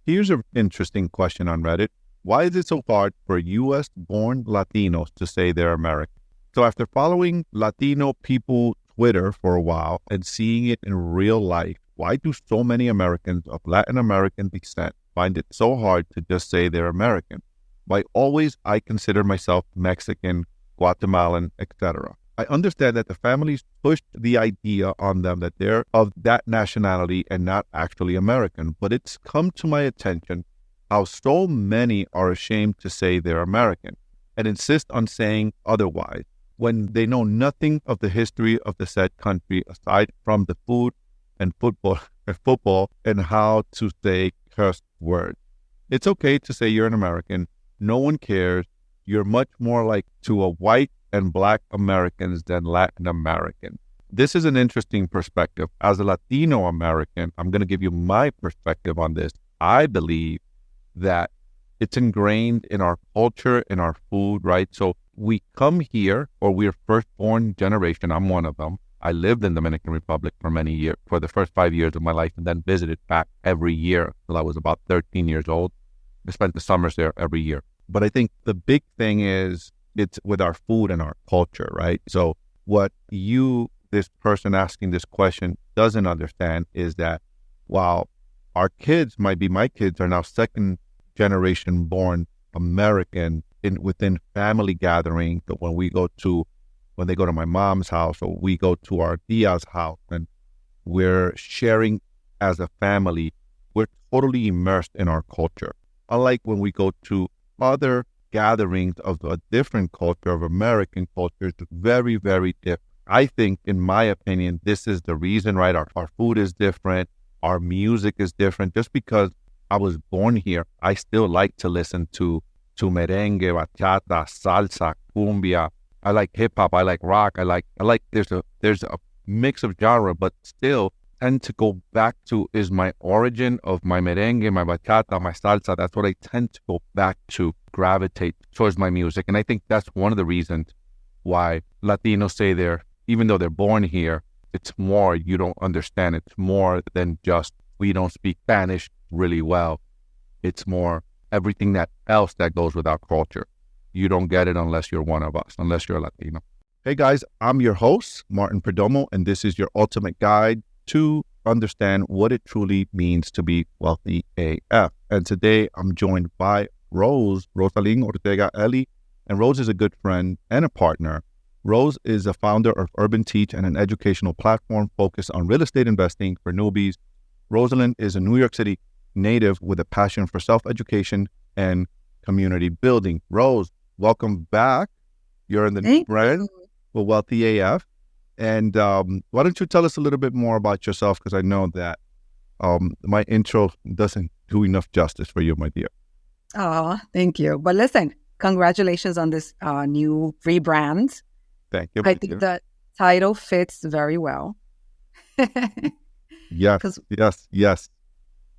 Here's an interesting question on Reddit. Why is it so hard for US-born Latinos to say they're American? So after following Latino people Twitter for a while and seeing it in real life, why do so many Americans of Latin American descent find it so hard to just say they're American? Why always I consider myself Mexican, Guatemalan, etc. I understand that the families pushed the idea on them that they're of that nationality and not actually American, but it's come to my attention how so many are ashamed to say they're American and insist on saying otherwise when they know nothing of the history of the said country aside from the food and football and how to say cursed words. It's okay to say you're an American. No one cares. You're much more like to a white and Black Americans than Latin American. This is an interesting perspective. As a Latino American, I'm going to give you my perspective on this. I believe that it's ingrained in our culture, in our food, right? So we come here, or we're firstborn generation. I'm one of them. I lived in Dominican Republic for many years, for the first 5 years of my life, and then visited back every year till I was about 13 years old. I spent the summers there every year. But I think the big thing is it's with our food and our culture, right? So what this person asking this question doesn't understand is that while our kids might be, my kids are now second generation born American within family gatherings, but when they go to my mom's house or we go to our tia's house and we're sharing as a family, we're totally immersed in our culture. Unlike when we go to other gatherings of a different culture, of American culture, it's very, very different. I think, in my opinion, this is the reason, right? Our food is different. Our music is different. Just because I was born here, I still like to listen to merengue, bachata, salsa, cumbia. I like hip hop. I like rock. I like. There's a mix of genre, but still tend to go back to is my origin of my merengue, my bachata, my salsa. That's what I tend to go back to, gravitate towards my music. And I think that's one of the reasons why Latinos say even though they're born here, it's more, you don't understand. It's more than just, we don't speak Spanish really well. It's more everything else that goes with our culture. You don't get it unless you're one of us, unless you're a Latino. Hey guys, I'm your host, Martin Perdomo, and this is your ultimate guide to understand what it truly means to be wealthy AF. And today I'm joined by Rosalyn Ortega Eli, and Rose is a good friend and a partner. Rose is a founder of Urban Teach and an educational platform focused on real estate investing for newbies. Rosalyn is a New York City native with a passion for self-education and community building. Rose, welcome back. You're in the new brand for Wealthy AF. And why don't you tell us a little bit more about yourself? Because I know that my intro doesn't do enough justice for you, my dear. Oh, thank you. But listen, congratulations on this new rebrand. Thank you. I think the title fits very well. Yes.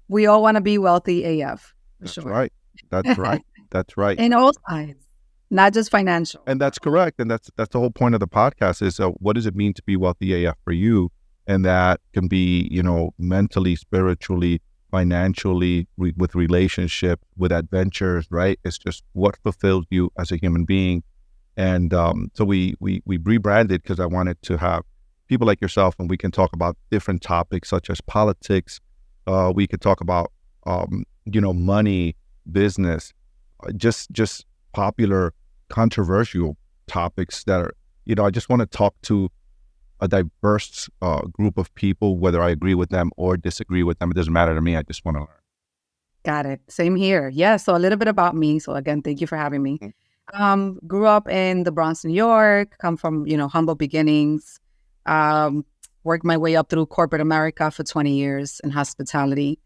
We all want to be wealthy AF. That's sure. Right. That's right. In all sides, not just financial. And that's correct. And that's the whole point of the podcast is what does it mean to be wealthy AF for you? And that can be, mentally, spiritually, financially, with relationship, with adventures, right? It's just what fulfills you as a human being. And so we rebranded because I wanted to have people like yourself, and we can talk about different topics such as politics. We could talk about, money, business, just popular, controversial topics that are, I just want to talk to a diverse group of people, whether I agree with them or disagree with them. It doesn't matter to me. I just want to learn. Got it. Same here. Yeah. So a little bit about me. So again, thank you for having me. Grew up in the Bronx, New York, come from, humble beginnings, worked my way up through corporate America for 20 years in hospitality.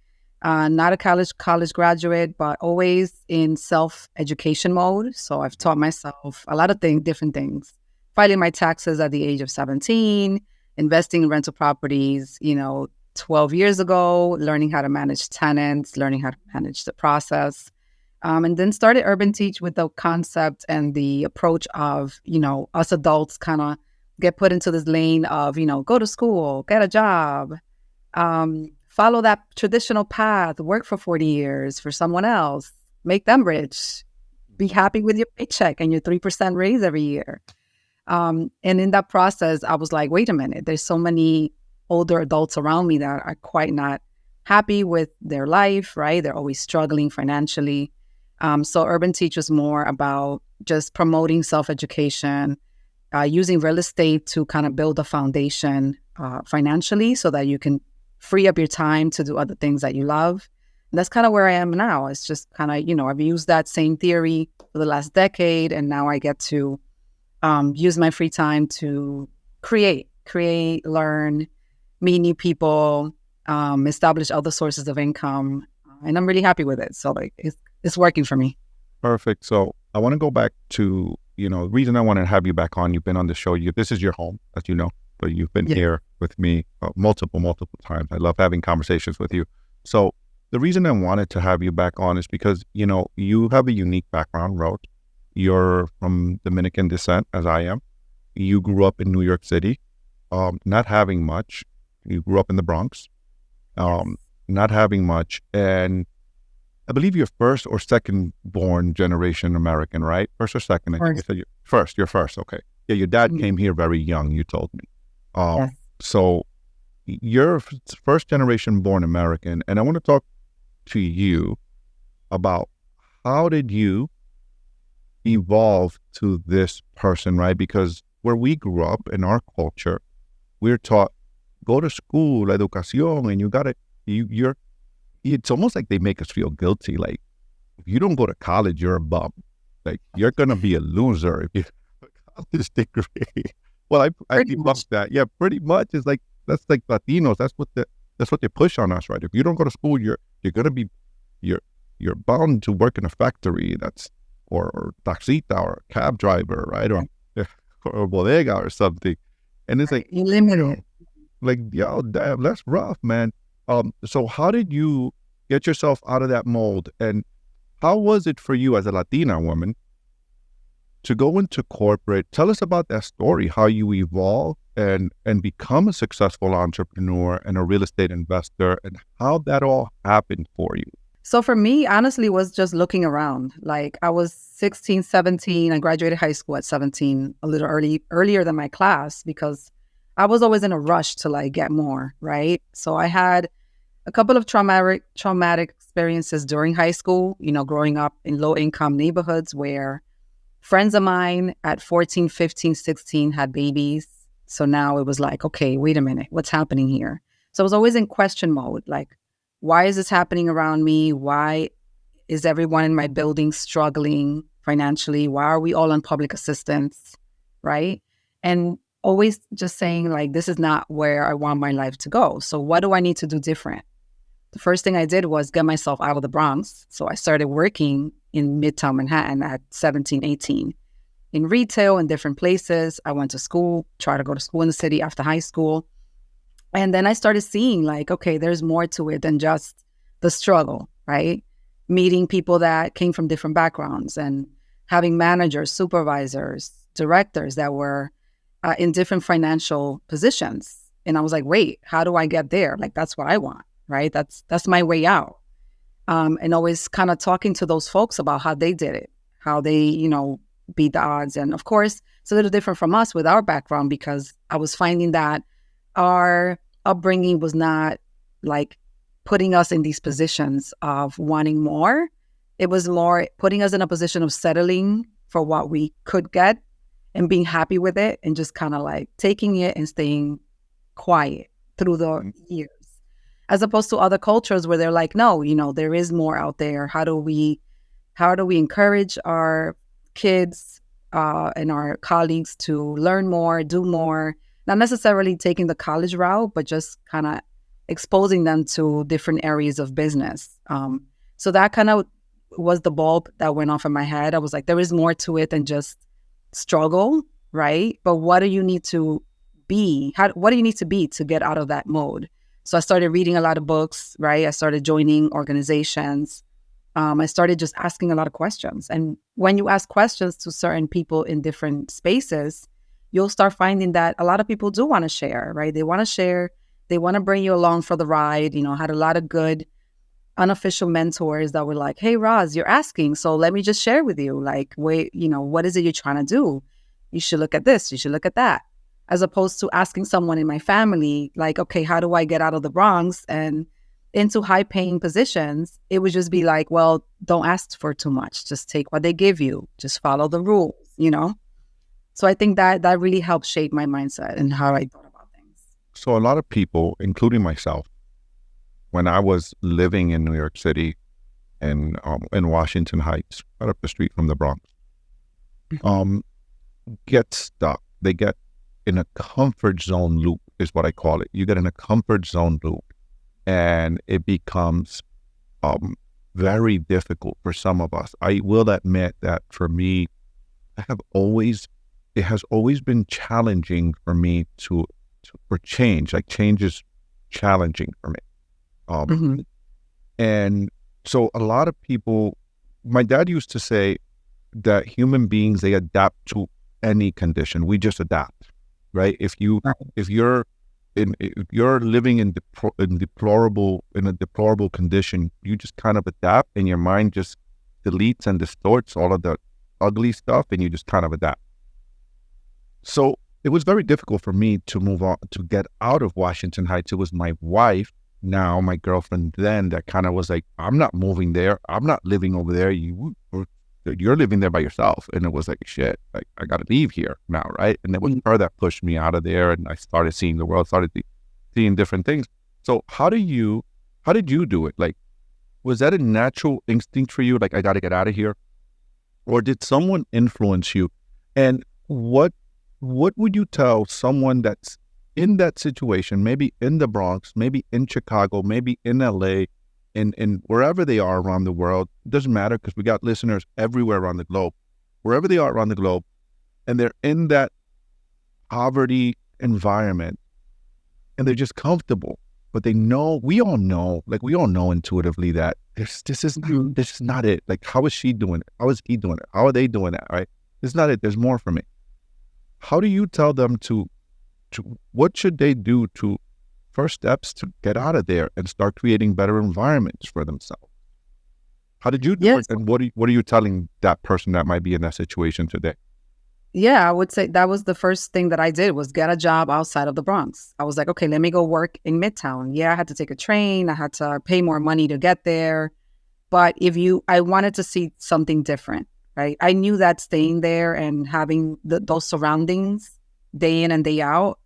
Not a college graduate, but always in self-education mode. So I've taught myself a lot of different things. Filing my taxes at the age of 17, investing in rental properties, 12 years ago, learning how to manage tenants, learning how to manage the process. And then started Urban Teach with the concept and the approach of, us adults kind of get put into this lane of, go to school, get a job, follow that traditional path, work for 40 years for someone else, make them rich, be happy with your paycheck and your 3% raise every year. And in that process, I was like, wait a minute, there's so many older adults around me that are quite not happy with their life, right? They're always struggling financially. So Urban Teach was more about just promoting self-education, using real estate to kind of build a foundation financially so that you can free up your time to do other things that you love. And that's kind of where I am now. It's just kind of, I've used that same theory for the last decade, and now I get to use my free time to create, learn, meet new people, establish other sources of income. And I'm really happy with it. So like it's working for me. Perfect. So I want to go back to, the reason I want to have you back on. You've been on the show. This is your home, as you know, but you've been here with me multiple times. I love having conversations with you. So the reason I wanted to have you back on is because, you have a unique background, Rose. You're from Dominican descent, as I am. You grew up in New York City, not having much. You grew up in the Bronx, not having much. And I believe you're first or second born generation American, right? First or second? I think you said you're first. Okay. Yeah, your dad came here very young, you told me. Yes. So you're first generation born American. And I want to talk to you about how did you evolve to this person, right? Because where we grew up in our culture, we're taught, go to school, educación, and you got to, it's almost like they make us feel guilty. Like, if you don't go to college, you're a bum. Like, you're going to be a loser if you have a college degree. Well, I debunked that. Yeah, pretty much. It's like, that's like Latinos. That's what they push on us, right? If you don't go to school, you're going to be, you're bound to work in a factory or taxita or a cab driver, right? Or a bodega or something. And it's like, you limit it. Like, yo, damn, that's rough, man. So how did you get yourself out of that mold? And how was it for you as a Latina woman to go into corporate? Tell us about that story, how you evolved and become a successful entrepreneur and a real estate investor, and how that all happened for you. So for me, honestly, it was just looking around. Like, I was 16, 17. I graduated high school at 17, a little earlier than my class, because I was always in a rush to like get more, right? So I had a couple of traumatic experiences during high school, growing up in low income neighborhoods where friends of mine at 14, 15, 16 had babies. So now it was like, okay, wait a minute, what's happening here? So I was always in question mode, like, why is this happening around me? Why is everyone in my building struggling financially? Why are we all on public assistance, right? And always just saying, like, this is not where I want my life to go. So what do I need to do different? The first thing I did was get myself out of the Bronx. So I started working in Midtown Manhattan at 17, 18 in retail in different places. I went to school, tried to go to school in the city after high school. And then I started seeing like, okay, there's more to it than just the struggle, right? Meeting people that came from different backgrounds and having managers, supervisors, directors that were in different financial positions. And I was like, wait, how do I get there? Like, that's what I want, right? That's my way out. And always kind of talking to those folks about how they did it, how they, beat the odds. And of course, it's a little different from us with our background, because I was finding that our upbringing was not like putting us in these positions of wanting more. It was more putting us in a position of settling for what we could get and being happy with it and just kind of like taking it and staying quiet through the years. As opposed to other cultures where they're like, no, there is more out there. How do we encourage our kids and our colleagues to learn more, do more, not necessarily taking the college route, but just kind of exposing them to different areas of business. So that kind of was the bulb that went off in my head. I was like, there is more to it than just struggle, right? But what do you need to be? What do you need to be to get out of that mode? So I started reading a lot of books, right? I started joining organizations. I started just asking a lot of questions. And when you ask questions to certain people in different spaces, you'll start finding that a lot of people do want to share, right? They want to share They want to bring you along for the ride. You know, had a lot of good unofficial mentors that were like, hey, Roz, you're asking. So let me just share with you, like, wait, you know, what is it you're trying to do? You should look at this. You should look at that. As opposed to asking someone in my family, like, okay, how do I get out of the Bronx and into high paying positions? It would just be like, well, don't ask for too much. Just take what they give you. Just follow the rules, you know? So I think that really helped shape my mindset and how I thought about things. So a lot of people, including myself, when I was living in New York City and in Washington Heights, right up the street from the Bronx, get stuck. They get in a comfort zone loop, is what I call it. You get in a comfort zone loop, and it becomes very difficult for some of us. I will admit that for me, it has always been challenging for me for change. Like, change is challenging for me. And so a lot of people, my dad used to say that human beings, they adapt to any condition. We just adapt, right? If you're living in a deplorable condition, you just kind of adapt, and your mind just deletes and distorts all of the ugly stuff, and you just kind of adapt. So it was very difficult for me to move on, to get out of Washington Heights. It was my wife, now my girlfriend then, that kind of was like, I'm not moving there. I'm not living over there. You're living there by yourself. And it was like, shit, like, I got to leave here now, right? And it was her that pushed me out of there, and I started seeing the world, started seeing different things. So how did you do it? Like, was that a natural instinct for you? Like, I got to get out of here? Or did someone influence you? And what would you tell someone that's in that situation, maybe in the Bronx, maybe in Chicago, maybe in LA, in wherever they are around the world? It doesn't matter, because we got listeners everywhere around the globe. Wherever they are around the globe, and they're in that poverty environment, and they're just comfortable, but they know, we all know intuitively that this is not it. Like, how is she doing it? How is he doing it? How are they doing that, right? This is not it. There's more for me. How do you tell them to what should they do to first steps to get out of there and start creating better environments for themselves? How did you do it? And what are you telling that person that might be in that situation today? Yeah, I would say that was the first thing that I did, was get a job outside of the Bronx. I was like, okay, let me go work in Midtown. Yeah, I had to take a train. I had to pay more money to get there. But I wanted to see something different, right? I knew that staying there and having those surroundings day in and day out,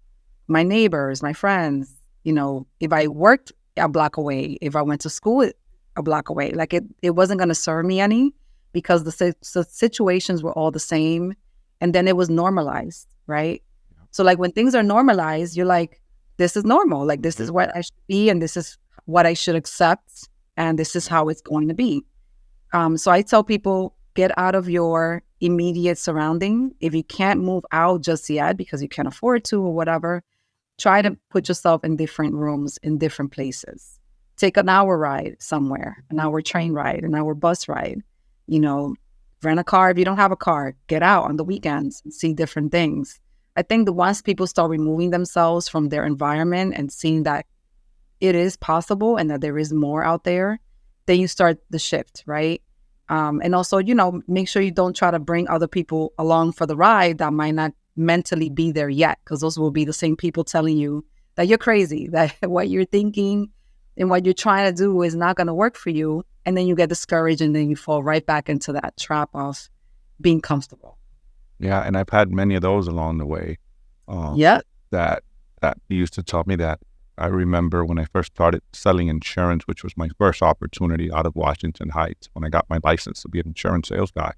my neighbors, my friends, you know, if I worked a block away, if I went to school a block away, like it wasn't going to serve me any, because the situations were all the same. And then it was normalized, right? So like, when things are normalized, you're like, this is normal. Like, this is what I should be, and this is what I should accept, and this is how it's going to be. So I tell people, get out of your immediate surrounding. If you can't move out just yet because you can't afford to or whatever, try to put yourself in different rooms, in different places. Take an hour ride somewhere, an hour train ride, an hour bus ride, you know, rent a car. If you don't have a car, get out on the weekends and see different things. I think that once people start removing themselves from their environment and seeing that it is possible and that there is more out there, then you start the shift, right? And also, you know, make sure you don't try to bring other people along for the ride that might not mentally be there yet, because those will be the same people telling you that you're crazy, that what you're thinking and what you're trying to do is not going to work for you. And then you get discouraged, and then you fall right back into that trap of being comfortable. Yeah, and I've had many of those along the way. That used to tell me that. I remember when I first started selling insurance, which was my first opportunity out of Washington Heights, when I got my license to be an insurance sales guy.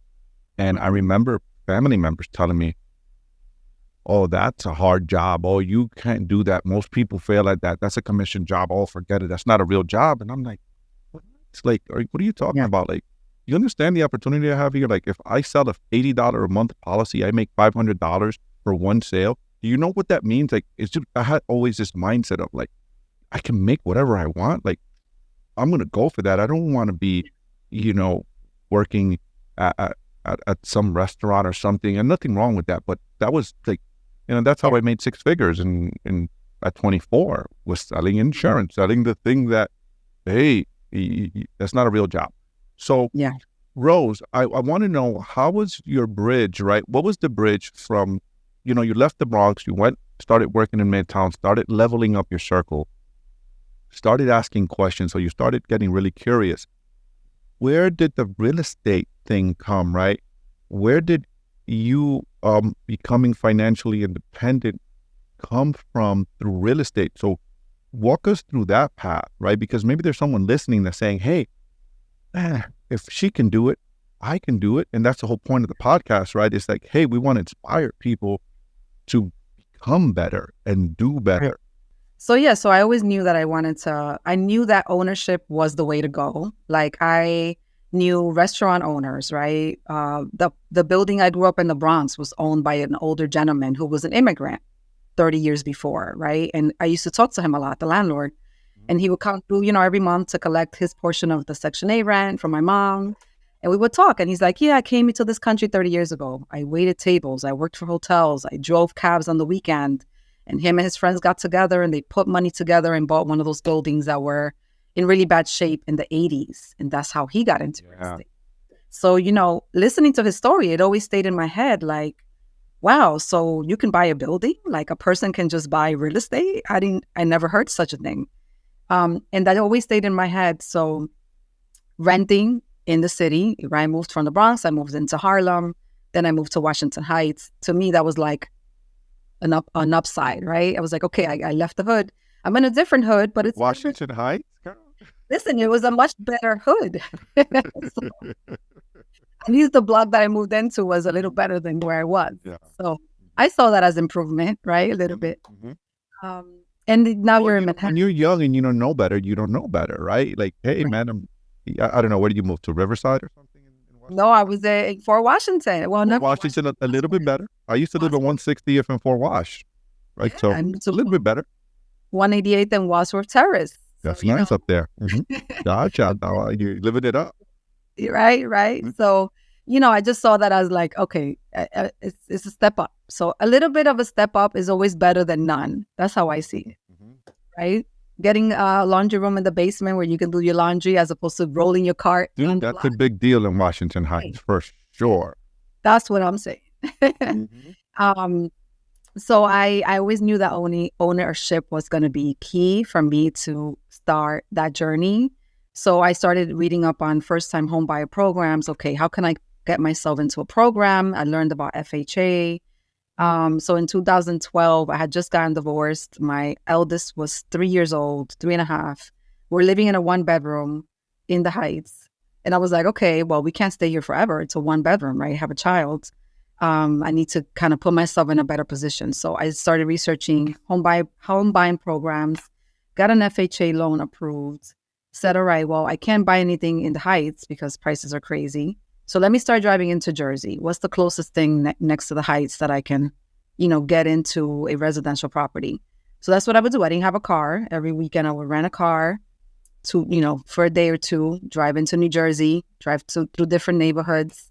And I remember family members telling me, oh, that's a hard job. Oh, you can't do that. Most people fail at that. That's a commission job. Oh, forget it. That's not a real job. And I'm like, it's like, what are you talking about? Like, you understand the opportunity I have here? Like, if I sell a $80 a month policy, I make $500 for one sale. Do you know what that means? Like, it's just, I had always this mindset of like, I can make whatever I want. Like, I'm going to go for that. I don't want to be, you know, working at some restaurant or something, and nothing wrong with that. But that was like, you know, that's how I made six figures in at 24 was selling insurance, selling the thing that, hey, that's not a real job. So, Yeah. Rose, I want to know, how was your bridge, right? What was the bridge from, you left the Bronx, you started working in Midtown, started leveling up your circle, started asking questions. So you started getting really curious. Where did the real estate thing come, right? Where did you becoming financially independent come from through real estate? So walk us through that path, right? Because maybe there's someone listening that's saying, hey, if she can do it, I can do it. And that's the whole point of the podcast, right? It's like, hey, we want to inspire people to become better and do better. So I always knew that I knew that ownership was the way to go. Like, I knew restaurant owners, right? The building I grew up in, the Bronx, was owned by an older gentleman who was an immigrant 30 years before, right? And I used to talk to him a lot, the landlord, and he would come through, every month to collect his portion of the Section 8 rent from my mom. And we would talk, and he's like, yeah, I came into this country 30 years ago. I waited tables. I worked for hotels. I drove cabs on the weekend. And him and his friends got together and they put money together and bought one of those buildings that were in really bad shape in the 80s. And that's how he got into real estate. So, listening to his story, it always stayed in my head like, wow, so you can buy a building? Like, a person can just buy real estate? I never heard such a thing. And that always stayed in my head. So renting in the city, right? I moved from the Bronx, I moved into Harlem, then I moved to Washington Heights. To me, that was like an upside, right? I was like, okay, I left the hood. I'm in a different hood, but it's Washington Heights. Listen, it was a much better hood. So, at least the block that I moved into was a little better than where I was. Yeah. So I saw that as improvement, right? A little bit. And now you're in Manhattan. When you're young and you don't know better, you don't know better, right? Like, hey, right. Man, I don't know. Where did you move to? Riverside or something? No, I was in Fort Washington. Well, not Washington, a little bit better. I used to live at 160th and Fort Wash, right? Yeah, so a little bit better. 188th and Wadsworth Terrace. That's nice up there. Mm-hmm. Gotcha. Now you're living it up. Right. Mm-hmm. So, I just saw that as like, okay, it's a step up. So a little bit of a step up is always better than none. That's how I see it, right? Getting a laundry room in the basement where you can do your laundry as opposed to rolling your cart. Dude, that's a big deal in Washington Heights, for sure. That's what I'm saying. So I always knew that ownership was going to be key for me to start that journey. So I started reading up on first-time homebuyer programs. Okay, how can I get myself into a program? I learned about FHA. So in 2012, I had just gotten divorced. My eldest was 3 years old, 3.5. We're living in a 1-bedroom in the Heights. And I was like, okay, well, we can't stay here forever. It's a 1-bedroom, right? I have a child. I need to kind of put myself in a better position. So I started researching home buying programs, got an FHA loan approved, said, all right, well, I can't buy anything in the Heights because prices are crazy. So let me start driving into Jersey. What's the closest thing next to the Heights that I can, get into a residential property? So that's what I would do. I didn't have a car. Every weekend I would rent a car to, for a day or two, drive into New Jersey, drive through different neighborhoods.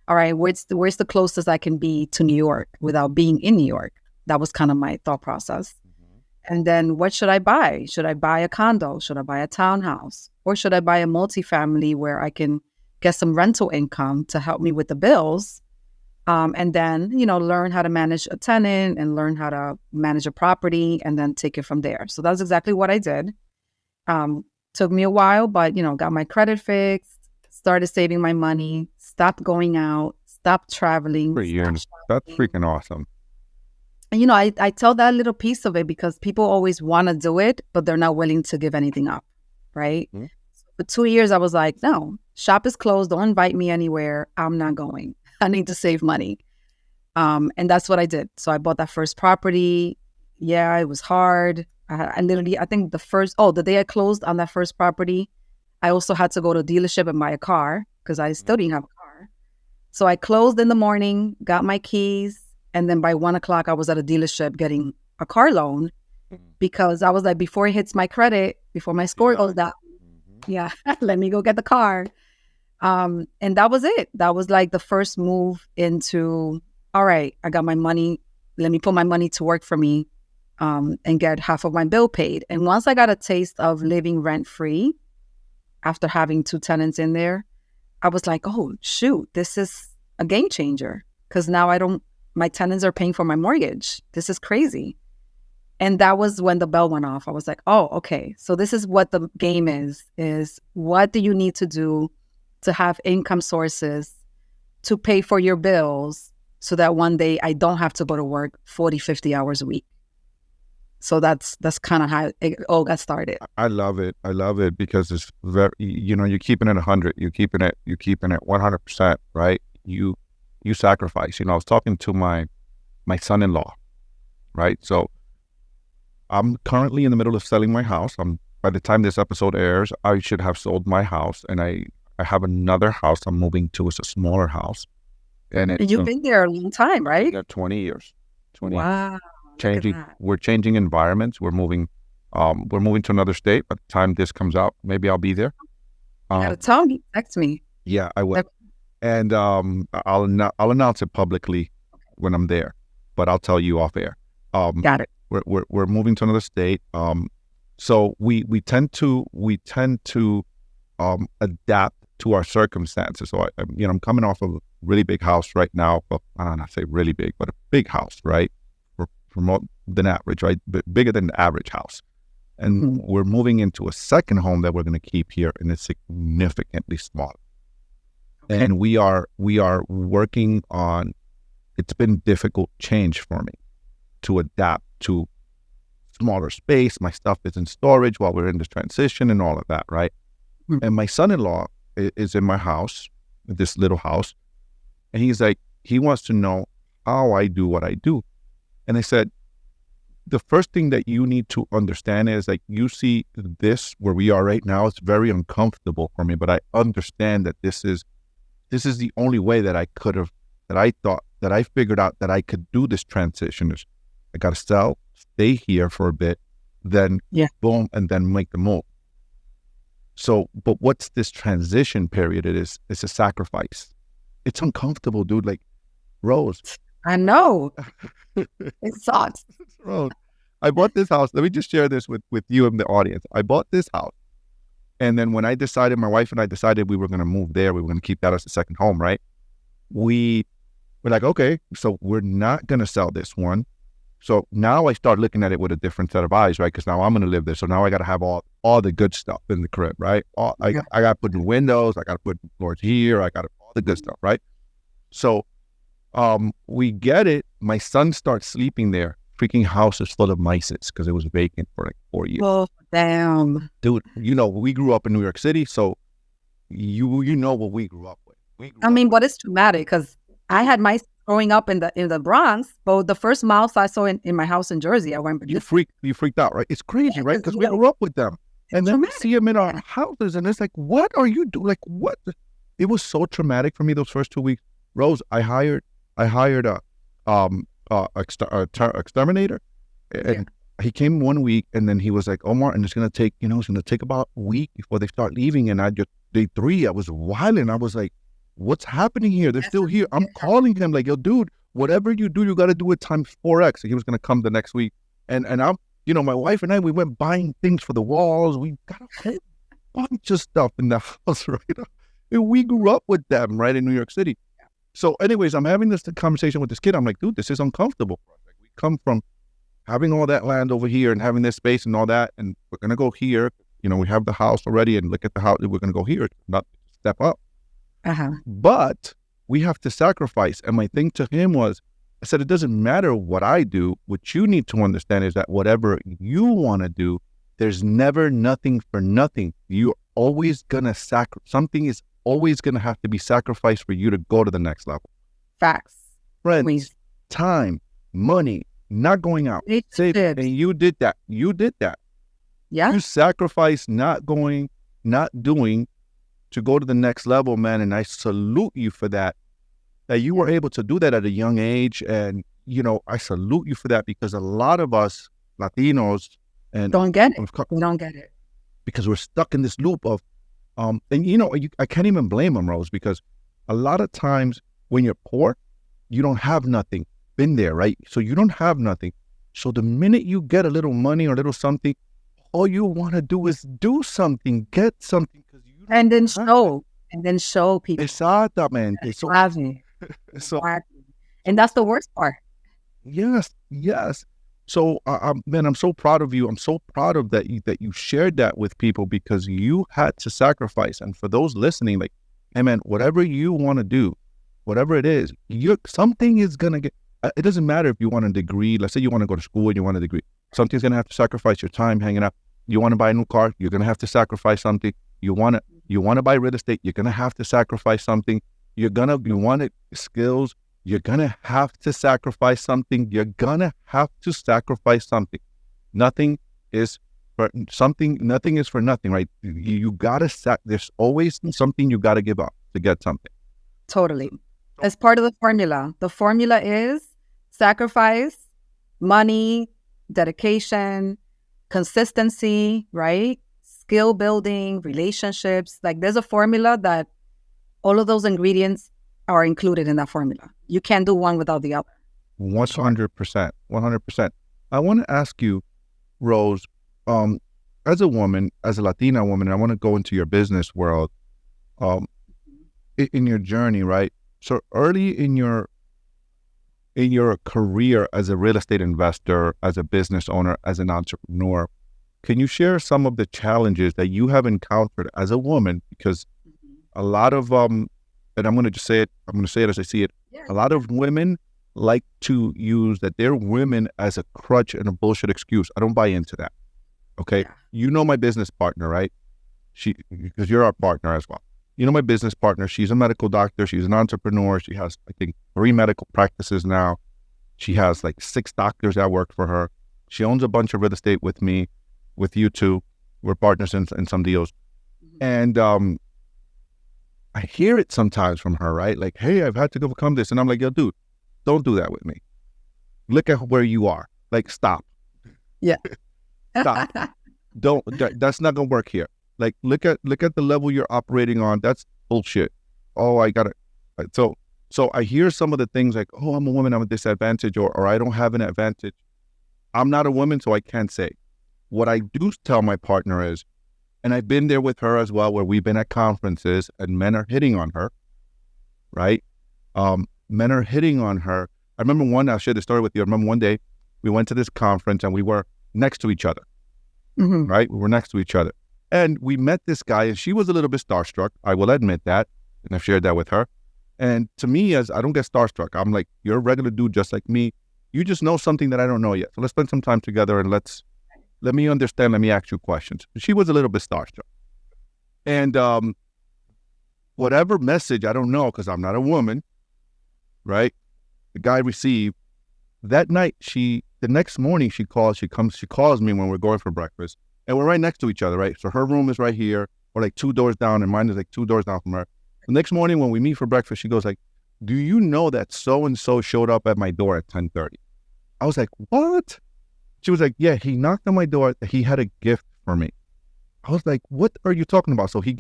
All right, where's the closest I can be to New York without being in New York? That was kind of my thought process. And then what should I buy? Should I buy a condo? Should I buy a townhouse? Or should I buy a multifamily where I can get some rental income to help me with the bills? And then, learn how to manage a tenant and learn how to manage a property and then take it from there. So that's exactly what I did. Took me a while, but, got my credit fixed, started saving my money, stopped going out, stopped traveling. For years. That's freaking awesome. And, I tell that little piece of it because people always want to do it, but they're not willing to give anything up, right? Mm-hmm. For 2 years, I was like, no, shop is closed. Don't invite me anywhere. I'm not going. I need to save money. And that's what I did. So I bought that first property. Yeah, it was hard. I think the day I closed on that first property, I also had to go to a dealership and buy a car because I still didn't have a car. So I closed in the morning, got my keys, and then by 1:00, I was at a dealership getting a car loan because I was like, before it hits my credit, before my score goes down, let me go get the car. And that was it. That was like the first move into, all right, I got my money. Let me put my money to work for me. and get half of my bill paid. And once I got a taste of living rent-free after having 2 tenants in there, I was like, oh, shoot, this is a game changer. Because now my tenants are paying for my mortgage. This is crazy. And that was when the bell went off. I was like, oh, okay. So this is what the game is what do you need to do to have income sources to pay for your bills so that one day I don't have to go to work 40, 50 hours a week. So that's kind of how it all got started. I love it. I love it because it's very, you're keeping it 100, you're keeping it 100%, right? You sacrifice. I was talking to my son-in-law, right? So I'm currently in the middle of selling my house. By the time this episode airs, I should have sold my house, and I have another house I'm moving to. It's a smaller house, and you've been there a long time, right? 20 years. 20. Wow. We're changing environments. We're moving to another state. By the time this comes out, maybe I'll be there. You gotta tell me, text me. Yeah, I will. And I'll announce it publicly when I'm there, but I'll tell you off air. Got it. We're moving to another state. So we tend to adapt to our circumstances. So I'm coming off of a really big house right now. Well, I don't know, say really big, but a big house, right? For more than average, right? Bigger than the average house. And we're moving into a second home that we're going to keep here, and it's significantly smaller. Okay. And we are working on. It's been difficult change for me to adapt to smaller space. My stuff is in storage while we're in this transition and all of that, right? And my son-in-law is in my house, this little house, and he's like, he wants to know how I do what I do. And I said, the first thing that you need to understand is, like, you see this where we are right now, it's very uncomfortable for me, but I understand that this is the only way that I figured out that I could do this transition. Is I got to sell, stay here for a bit, then boom, and then make the move. So, but what's this transition period? It's a sacrifice. It's uncomfortable, dude. Like, Rose. I know. It sucks. Rose, I bought this house. Let me just share this with you and the audience. I bought this house. And then when my wife and I decided we were going to move there, we were going to keep that as a second home, right? We're like, okay, so we're not going to sell this one. So now I start looking at it with a different set of eyes, right? Because now I'm going to live there. So now I got to have all the good stuff in the crib, right? I got to put in windows. I got to put floors here. I got all the good stuff, right? So we get it. My son starts sleeping there. Freaking house is full of mice because it was vacant for like 4 years. Oh, damn. Dude, we grew up in New York City, so you know what we grew up with. But it's traumatic because I had mice growing up in the Bronx, but the first mouse I saw in my house in Jersey, I went. You freaked out, right? It's crazy, right? Because we grew up with them, and then we see them in our houses, and it's like, what are you doing? Like, what? It was so traumatic for me those first 2 weeks. Rose, I hired a exterminator, and he came 1 week, and then he was like, Omar, and it's gonna take about a week before they start leaving. And day 3, I was wilding. I was like, what's happening here? They're still here. I'm calling him like, yo, dude, whatever you do, you got to do it times 4x. So he was going to come the next week. And I'm, my wife and I, we went buying things for the walls. We got a whole bunch of stuff in the house, right? And we grew up with them, right, in New York City. So anyways, I'm having this conversation with this kid. I'm like, dude, this is uncomfortable. Like, we come from having all that land over here and having this space and all that, and we're going to go here. We have the house already, and look at the house. We're going to go here, not step up. But we have to sacrifice. And my thing to him was, I said, it doesn't matter what I do. What you need to understand is that whatever you want to do, there's never nothing for nothing. You're always going to something is always going to have to be sacrificed for you to go to the next level. Facts. Friends, time, money, not going out. And you did that. Yeah. You sacrificed not going, not doing, to go to the next level, man. And I salute you for that you were able to do that at a young age. And, I salute you for that, because a lot of us Latinos don't get it. We don't get it. Because we're stuck in this loop of, I can't even blame them, Rose, because a lot of times when you're poor, you don't have nothing. Been there, right? So you don't have nothing. So the minute you get a little money or a little something, all you want to do is do something, get something, because you don't And then have it. show, people. Exactamente. Have it. So Exactly. And that's the worst part. yes, yes. So, man, I'm so proud of you. I'm so proud of that you shared that with people, because you had to sacrifice. And for those listening, like, hey, man, whatever you want to do, whatever it is, something is gonna get. It doesn't matter if you want a degree. Let's say you want to go to school and you want a degree. Something's gonna have to sacrifice your time hanging out. You want to buy a new car, you're gonna have to sacrifice something. You want to buy real estate, you're gonna have to sacrifice something. You want it, skills. You're going to have to sacrifice something. You're going to have to sacrifice something. Nothing is for something. Nothing is for nothing, right? You got to, there's always something you got to give up to get something. Totally. As part of the formula. The formula is sacrifice, money, dedication, consistency, right? Skill building, relationships. Like there's a formula that all of those ingredients are included in that formula. You can't do one without the other. 100%. 100%. I want to ask you, Rose, as a woman, as a Latina woman, I want to go into your business world, in your journey, right? So early in your career as a real estate investor, as a business owner, as an entrepreneur, can you share some of the challenges that you have encountered as a woman? Because a lot of and I'm going to say it as I see it. Yeah. A lot of women like to use that they're women as a crutch and a bullshit excuse. I don't buy into that. Okay. Yeah. You know my business partner, right? Because you're our partner as well. You know my business partner. She's a medical doctor. She's an entrepreneur. She has, I think, 3 medical practices now. She has like 6 doctors that work for her. She owns a bunch of real estate with me, with you two. We're partners in some deals. And I hear it sometimes from her, right? Like, hey, I've had to overcome this. And I'm like, yo, dude, don't do that with me. Look at where you are. Like, stop. Yeah. Stop. That's not going to work here. Like, look at the level you're operating on. That's bullshit. Oh, I got it. So I hear some of the things like, oh, I'm a woman, I'm a disadvantage, or I don't have an advantage. I'm not a woman, so I can't say. What I do tell my partner is, and I've been there with her as well, where we've been at conferences and men are hitting on her, right? Men are hitting on her. I'll share the story with you. I remember one day we went to this conference and we were next to each other, right? We were next to each other. And we met this guy and she was a little bit starstruck. I will admit that. And I've shared that with her. And to me, as I don't get starstruck, I'm like, you're a regular dude just like me. You just know something that I don't know yet. So let's spend some time together and let me understand. Let me ask you questions. She was a little bit starstruck. And whatever message, I don't know, because I'm not a woman, right? The guy received that night. The next morning she calls me when we're going for breakfast, and we're right next to each other, right? So her room is right here. We're like 2 doors down, and mine is like 2 doors down from her. The next morning when we meet for breakfast, she goes like, do you know that so-and-so showed up at my door at 10:30? I was like, what? She was like, yeah, he knocked on my door. He had a gift for me. I was like, what are you talking about? So he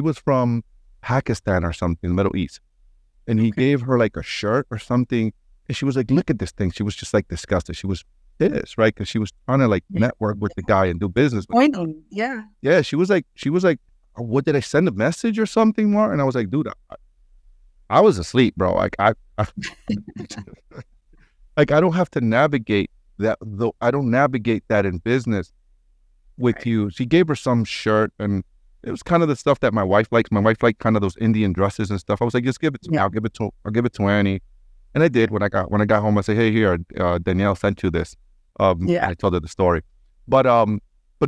was from Pakistan or something, the Middle East. And he gave her like a shirt or something. And she was like, look at this thing. She was just like disgusted. She was pissed, right? Because she was trying to like network with the guy and do business with him. Yeah. Yeah, she was like, what, did I send a message or something more? And I was like, dude, I was asleep, bro. Like I don't have to navigate that, though. I don't navigate that in business with you. She gave her some shirt, and it was kind of the stuff that my wife likes. My wife liked kind of those Indian dresses and stuff. I was like, just give it to me. I'll give it to Annie. And I did. When I got home, I said, hey, here, Danielle sent you this. I told her the story. But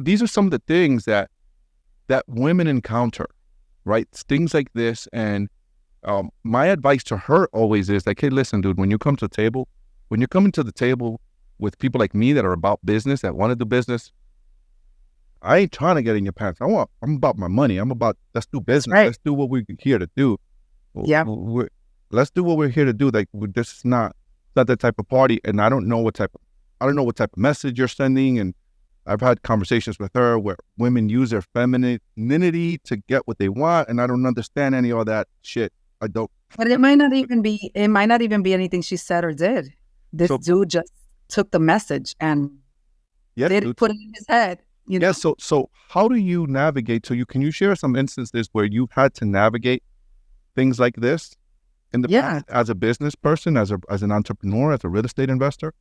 these are some of the things that women encounter, right? Things like this. And my advice to her always is like, hey, listen, dude, when you're coming to the table with people like me that are about business, that want to do business, I ain't trying to get in your pants. I'm about my money. Let's do business. Right. Let's do what we're here to do. Yeah. Let's do what we're here to do. Like, this is not that type of party. And I don't know what type of message you're sending. And I've had conversations with her where women use their femininity to get what they want. And I don't understand any of that shit. I don't. But it might not even be anything she said or did. This dude just took the message and put it in his head. Yeah. So how do you navigate? Can you share some instances where you've had to navigate things like this in the past as a business person, as an entrepreneur, as a real estate investor?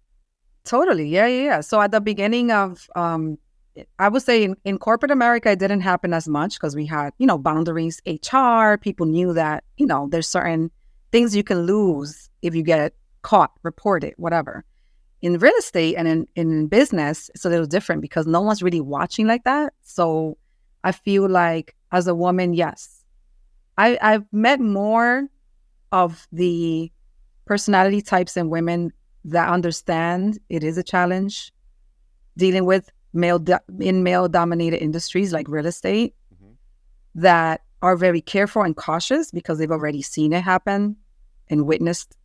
Totally. Yeah. So at the beginning of, I would say in corporate America, it didn't happen as much because we had, boundaries, HR, people knew that, there's certain things you can lose if you get caught, reported, whatever. In real estate and in business, it's a little different because no one's really watching like that. So I feel like as a woman, yes, I've met more of the personality types in women that understand it is a challenge dealing with male-dominated industries like real estate, that are very careful and cautious because they've already seen it happen and witnessed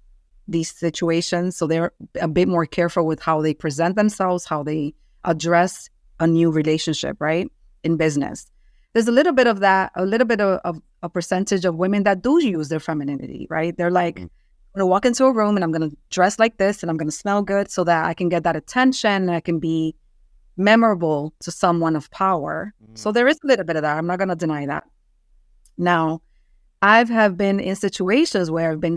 these situations. So they're a bit more careful with how they present themselves, how they address a new relationship, right? In business. There's a little bit of that, a little bit of a percentage of women that do use their femininity, right? They're like, I'm going to walk into a room and I'm going to dress like this and I'm going to smell good so that I can get that attention and I can be memorable to someone of power. So there is a little bit of that. I'm not going to deny that. Now, I have been in situations where I've been,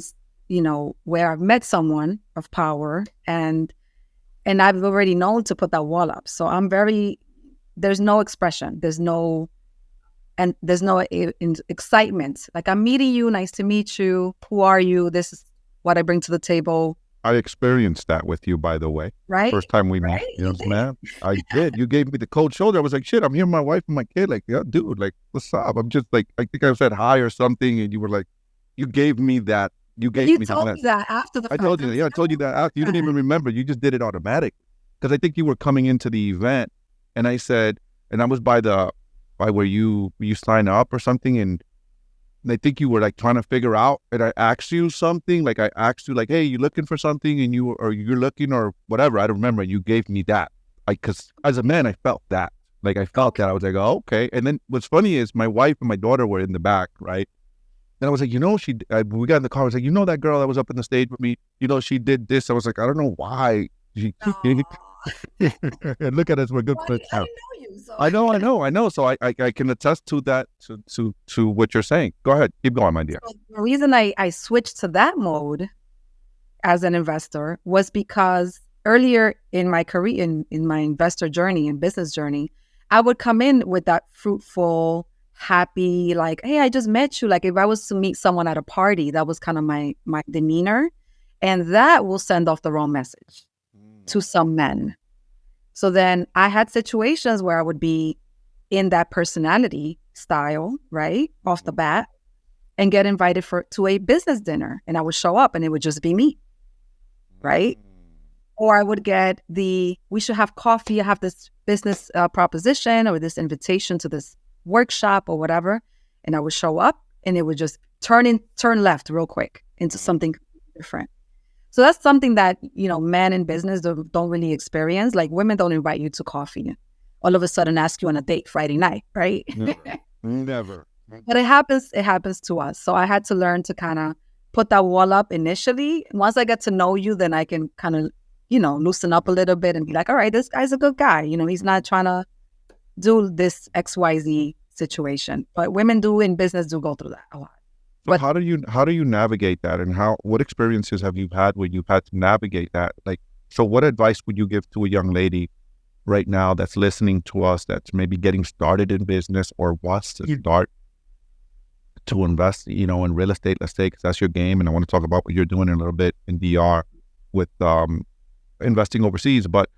where I've met someone of power and I've already known to put that wall up. So there's no expression. There's no excitement. Like, I'm meeting you. Nice to meet you. Who are you? This is what I bring to the table. I experienced that with you, by the way. Right. First time we met, man. I did. You gave me the cold shoulder. I was like, shit, I'm here with my wife and my kid. Like, yeah, dude, like, what's up? I'm just like, I think I said hi or something. And you were like, you gave me that. You told me that after the fact. I told you that. Yeah, I told you that after. You didn't even remember. You just did it automatic. Because I think you were coming into the event and I said, and I was by where you sign up or something. And I think you were like trying to figure out, and I asked you something, like I asked you like, hey, you looking for something? And you're looking or whatever. I don't remember. You gave me that. Because as a man, I felt that. Like I felt that. I was like, oh, okay. And then what's funny is my wife and my daughter were in the back, right? And I was like, we got in the car. I was like, that girl that was up on the stage with me, she did this. I was like, I don't know why. And look at us, we're good friends now. I know. So I can attest to that, to what you're saying. Go ahead, keep going, my dear. So the reason I switched to that mode as an investor was because earlier in my career, in my investor journey and business journey, I would come in with that fruitful, happy, like, hey, I just met you. Like if I was to meet someone at a party, that was kind of my demeanor. And that will send off the wrong message to some men. So then I had situations where I would be in that personality style, right, off the bat, and get invited to a business dinner. And I would show up and it would just be me, right? Or I would get we should have coffee. I have this business proposition or this invitation to this workshop or whatever. And I would show up and it would just turn left real quick into something different. So that's something that, men in business don't really experience. Like women don't invite you to coffee. All of a sudden ask you on a date Friday night, right? Never. But it happens to us. So I had to learn to kind of put that wall up initially. Once I get to know you, then I can kind of, loosen up a little bit and be like, all right, this guy's a good guy. He's not trying to do this XYZ situation. But women in business do go through that a lot. But how do you navigate that, and what experiences have you had where you've had to navigate that? Like, so what advice would you give to a young lady right now that's listening to us, that's maybe getting started in business or wants to start to invest, in real estate, let's say, because that's your game, and I want to talk about what you're doing in a little bit in DR with investing overseas, but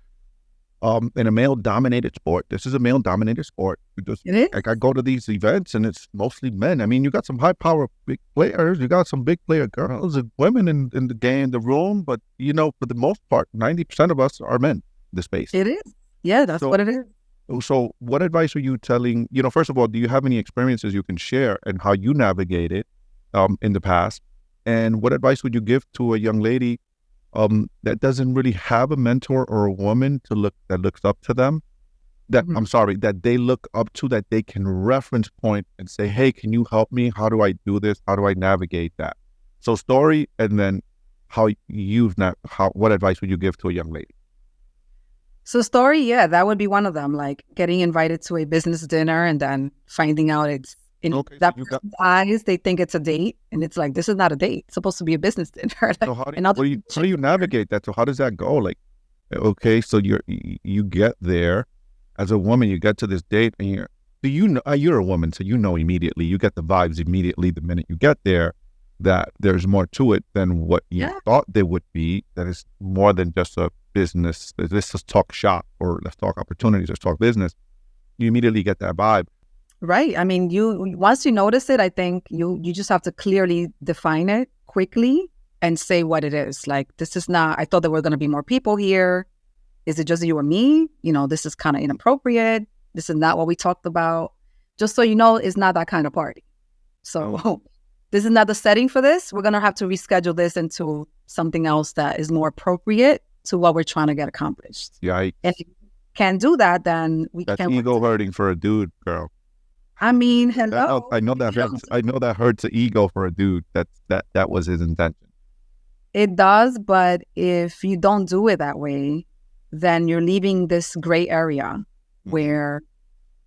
in a male-dominated sport. This is a male-dominated sport. It is. Like I go to these events and it's mostly men. I mean, you got some high-power big players. You got some big player girls and women in the game, the room. But, for the most part, 90% of us are men in the space. It is. Yeah, that's what it is. So what advice are you telling, first of all, do you have any experiences you can share and how you navigated in the past? And what advice would you give to a young lady that doesn't really have a mentor or a woman that looks up to them, that they look up to, that they can reference point and say, hey, can you help me? How do I do this? How do I navigate that? So story, and then what advice would you give to a young lady? So story, yeah, that would be one of them. Like getting invited to a business dinner and then finding out it's in Okay, so that person's eyes, they think it's a date, and it's like this is not a date. It's supposed to be a business dinner. so Like, and other how do you navigate that? So how does that go? Like, okay, so you get there as a woman, you get to this date, and you're a woman, so you know immediately. You get the vibes immediately the minute you get there that there's more to it than what you thought there would be. That is more than just a business. Let's just talk shop, or let's talk opportunities, let's talk business. You immediately get that vibe. Right. I mean, you once you notice it, I think you just have to clearly define it quickly and say what it is. Like, this is not, I thought there were going to be more people here. Is it just you or me? You know, this is kind of inappropriate. This is not what we talked about. Just so you know, it's not that kind of party. So this is not the setting for this. We're going to have to reschedule this into something else that is more appropriate to what we're trying to get accomplished. Yeah. And if you can't do that, then we That's can't. ego hurting for a dude, girl. I mean, hello. I know that hurts. I know that hurts the ego for a dude. That was his intention. It does, but if you don't do it that way, then you're leaving this gray area where,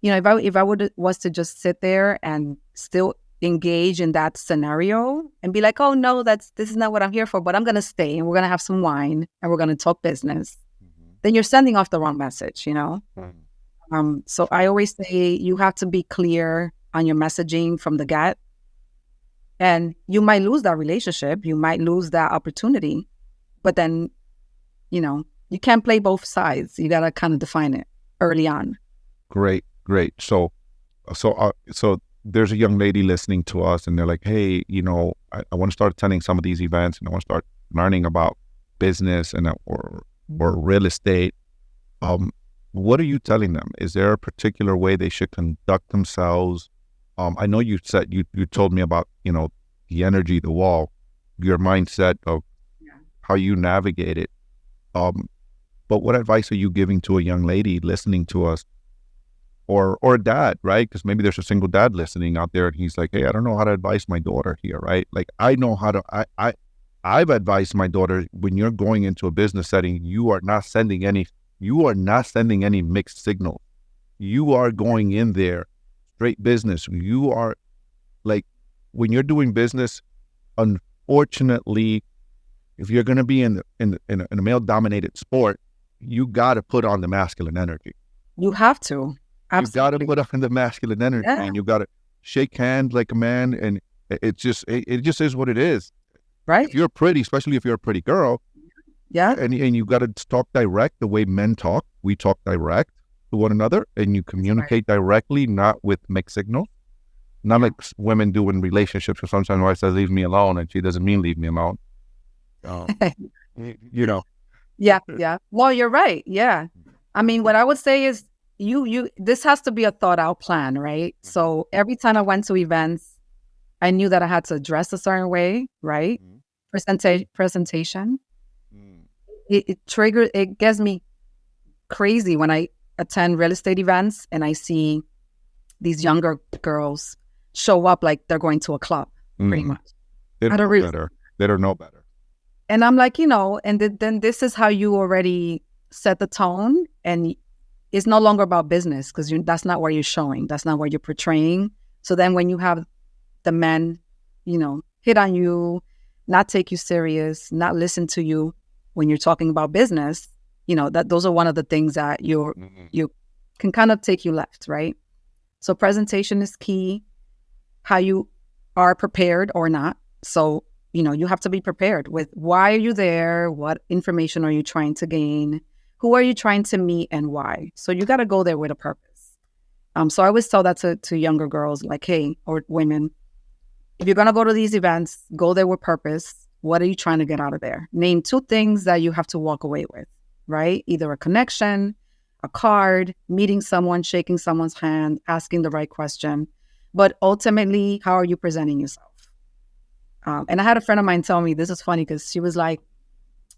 you know, if I was to just sit there and still engage in that scenario and be like, oh no, this is not what I'm here for, but I'm gonna stay and we're gonna have some wine and we're gonna talk business, then you're sending off the wrong message, you know. So I always say you have to be clear on your messaging from the get, and you might lose that relationship, you might lose that opportunity, but then, you know, you can't play both sides. You gotta kind of define it early on. Great. So there's a young lady listening to us, and they're like, hey, you know, I want to start attending some of these events, and I want to start learning about business and or real estate. What are you telling them? Is there a particular way they should conduct themselves? I know you said you told me about, you know, the energy, the wall, your mindset of how you navigate it. But what advice are you giving to a young lady listening to us, or a dad, right? Because maybe there's a single dad listening out there, and he's like, hey, I don't know how to advise my daughter here, right? Like, I know how to. I've advised my daughter, when you're going into a business setting, you are not sending any mixed signal. You are going in there straight business. You are, like, when you're doing business, unfortunately, if you're going to be in a male dominated sport, you got to put on the masculine energy. You have to. Absolutely. You got to put on the masculine energy, and you got to shake hands like a man, and it just is what it is. Right. If you're pretty, especially if you're a pretty girl, and you got to talk direct the way men talk. We talk direct to one another, and you communicate directly, not with mixed signals. Not like women do in relationships, or sometimes wife says, leave me alone, and she doesn't mean leave me alone. You know. Yeah. Well, you're right. Yeah. I mean, what I would say is this has to be a thought out plan, right? So every time I went to events, I knew that I had to dress a certain way, right? Presentation. It gets me crazy when I attend real estate events and I see these younger girls show up like they're going to a club, pretty much. They don't know better. They don't know better. And I'm like, you know, and then this is how you already set the tone, and it's no longer about business, because that's not what you're showing. That's not what you're portraying. So then when you have the men, you know, hit on you, not take you serious, not listen to you when you're talking about business, you know, those are one of the things that you can kind of take you left, right? So presentation is key, how you are prepared or not. So, you know, you have to be prepared with why are you there? What information are you trying to gain? Who are you trying to meet and why? So you got to go there with a purpose. So I always tell that to younger girls, like, hey, or women, if you're going to go to these events, go there with purpose. What are you trying to get out of there? Name 2 things that you have to walk away with, right? Either a connection, a card, meeting someone, shaking someone's hand, asking the right question. But ultimately, how are you presenting yourself? And I had a friend of mine tell me, this is funny, because she was like,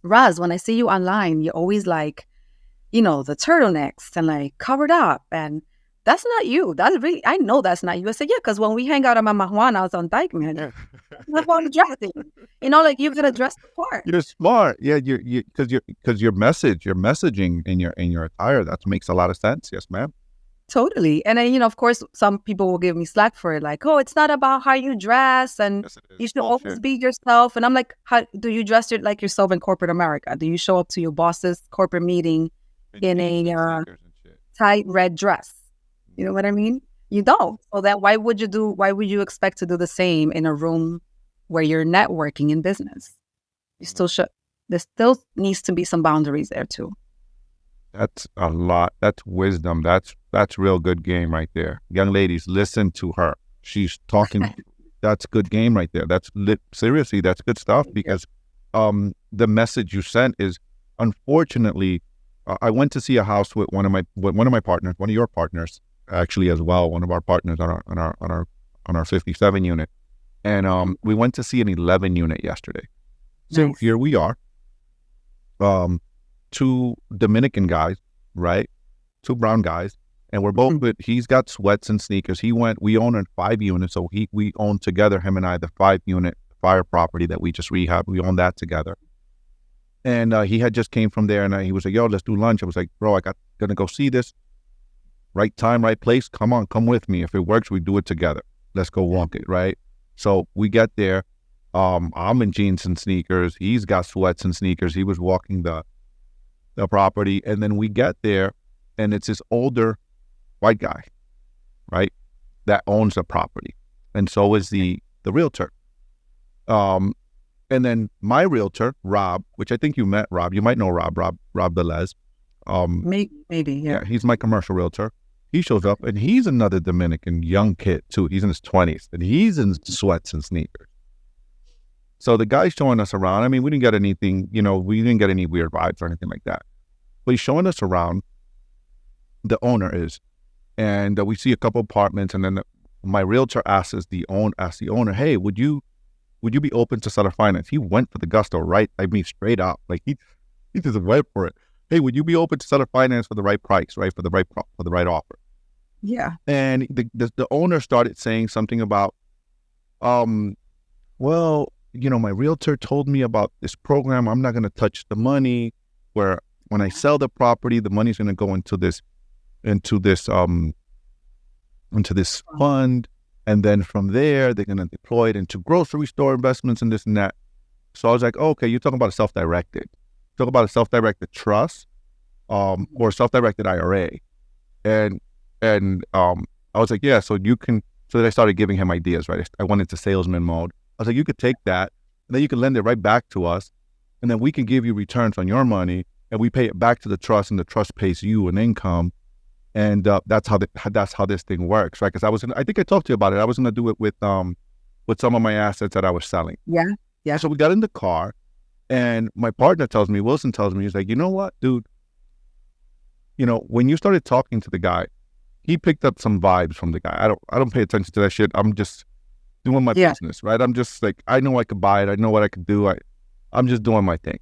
Raz, when I see you online, you're always like, you know, the turtlenecks and like covered up. And that's not you. That's really, I know that's not you. I said, yeah, because when we hang out at Mama Juana's on Dykeman, that's what I'm dressing. Like you're gonna dress the part. You're smart. Yeah, because your messaging in your attire, that makes a lot of sense. Yes, ma'am. Totally. And then, of course, some people will give me slack for it, like, oh, it's not about how you dress and Yes, it is. you should Bullshit. always be yourself. And I'm like, how do you dress like yourself in corporate America? Do you show up to your boss's corporate meeting in a tight red dress? You know what I mean? You don't. So then why would you expect to do the same in a room where you're networking in business? You still should. There still needs to be some boundaries there too. That's a lot. That's wisdom. That's real good game right there. Young ladies, listen to her. She's talking. That's good game right there. Seriously, that's good stuff, because the message you sent is, unfortunately, I went to see a house with one of my partners, one of your partners, actually, as well, one of our partners on our 57 unit, and we went to see an 11 unit yesterday. So Nice. here we are. Two Dominican guys, right? Two brown guys, and we're both he's got sweats and sneakers. We own a 5 unit, so we own together, him and I, the 5 unit fire property that we just rehabbed. We own that together. And he had just came from there, and he was like, yo, let's do lunch. I was like, bro, gonna go see this. Right time, right place. Come on, come with me. If it works, we do it together. Let's go walk it, right? So we get there. I'm in jeans and sneakers. He's got sweats and sneakers. He was walking the property, and then we get there, and it's this older white guy, right, that owns the property, and so is the realtor. And then my realtor, Rob, which I think you met Rob. You might know Rob Velez. Maybe, yeah. He's my commercial realtor. He shows up, and he's another Dominican young kid too. He's in his 20s, and he's in sweats and sneakers. So the guy's showing us around. I mean, we didn't get anything, we didn't get any weird vibes or anything like that. But he's showing us around. The owner is, and we see a couple apartments, and then my realtor asks the owner, hey, would you be open to seller finance? He went for the gusto, right? I mean, straight up, like he just went for it. Hey, would you be open to seller finance for the right price, right? For the right offer. Yeah. And the owner started saying something about, well, my realtor told me about this program. I'm not going to touch the money, where when I sell the property, the money's going to go into this fund. And then from there, they're going to deploy it into grocery store investments and this and that. So I was like, oh, okay, you're talking about a self-directed. Talk about a self-directed trust, or a self-directed IRA. And I was like, yeah, so you can, so then I started giving him ideas, right? I went into salesman mode. I was like, you could take that, and then you can lend it right back to us, and then we can give you returns on your money, and we pay it back to the trust, and the trust pays you an income. And that's how this thing works, right? Because I think I talked to you about it. I was going to do it with some of my assets that I was selling. Yeah. So we got in the car, and my partner Wilson tells me, he's like, you know what, dude? When you started talking to the guy, he picked up some vibes from the guy. I don't pay attention to that shit. I'm just doing my business, right? I'm just like, I know I could buy it. I know what I could do. I'm just doing my thing.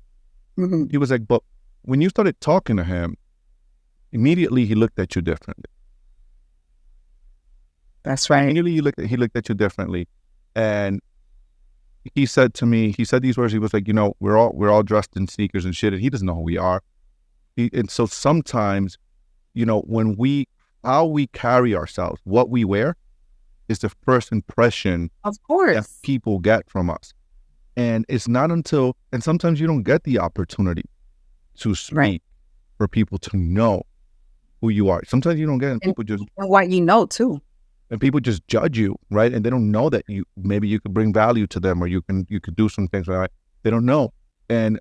Mm-hmm. He was like, but when you started talking to him, immediately he looked at you differently. That's right. Immediately he looked at you differently, and he said these words. He was like, we're all dressed in sneakers and shit, and he doesn't know who we are. And so sometimes, how we carry ourselves, what we wear, is the first impression, of course, that people get from us. And it's not until, and sometimes you don't get the opportunity to speak for people to know who you are. Sometimes you don't get it, and people just, and what too. And people just judge you, right? And they don't know that maybe you could bring value to them, or you could do some things, right? They don't know. And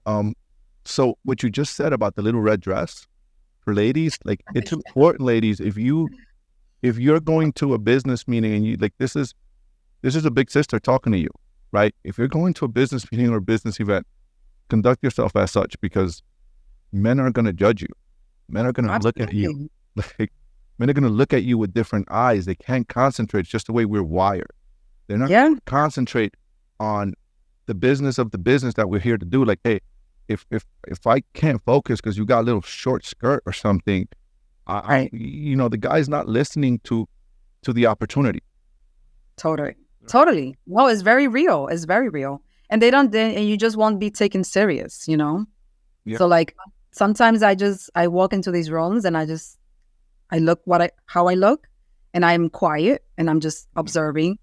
so what you just said about the little red dress for ladies, like, it's important, ladies. If you're going to a business meeting and you, like, this is a big sister talking to you, right? If you're going to a business meeting or a business event, conduct yourself as such, because men are going to judge you. Men are going to look at you. Like, men are going to look at you with different eyes. They can't concentrate. It's just the way we're wired. They're not going to concentrate on the business of the business that we're here to do. Like, hey, if I can't focus because you got a little short skirt or something, Right. The guy's not listening to the opportunity. Totally. No, it's very real. It's very real. And and you just won't be taken serious, you know? Yeah. So like sometimes I walk into these rooms and I look how I look, and I'm quiet and I'm just observing,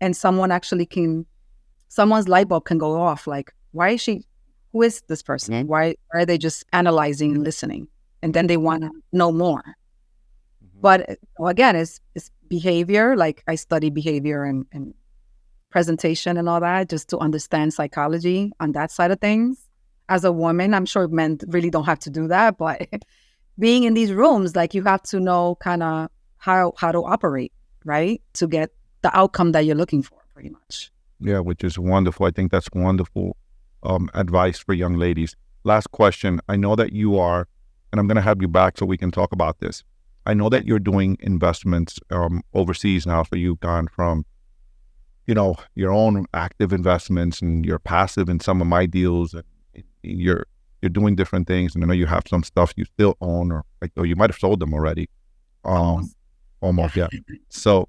and someone's light bulb can go off. Like, who is this person? Mhm. Why are they just analyzing and listening? And then they want to know more. Mhm. But again, it's behavior. Like I study behavior and presentation and all that just to understand psychology on that side of things. As a woman, I'm sure men really don't have to do that, but being in these rooms, like you have to know kind of how to operate, right? To get the outcome that you're looking for, pretty much. Yeah, which is wonderful. I think that's wonderful advice for young ladies. Last question. I know that you are, and I'm going to have you back so we can talk about this. I know that you're doing investments overseas now. So you've gone from, your own active investments, and you're passive in some of my deals, and you're doing different things. And I know you have some stuff you still own, or you might have sold them already. Almost, yeah. So,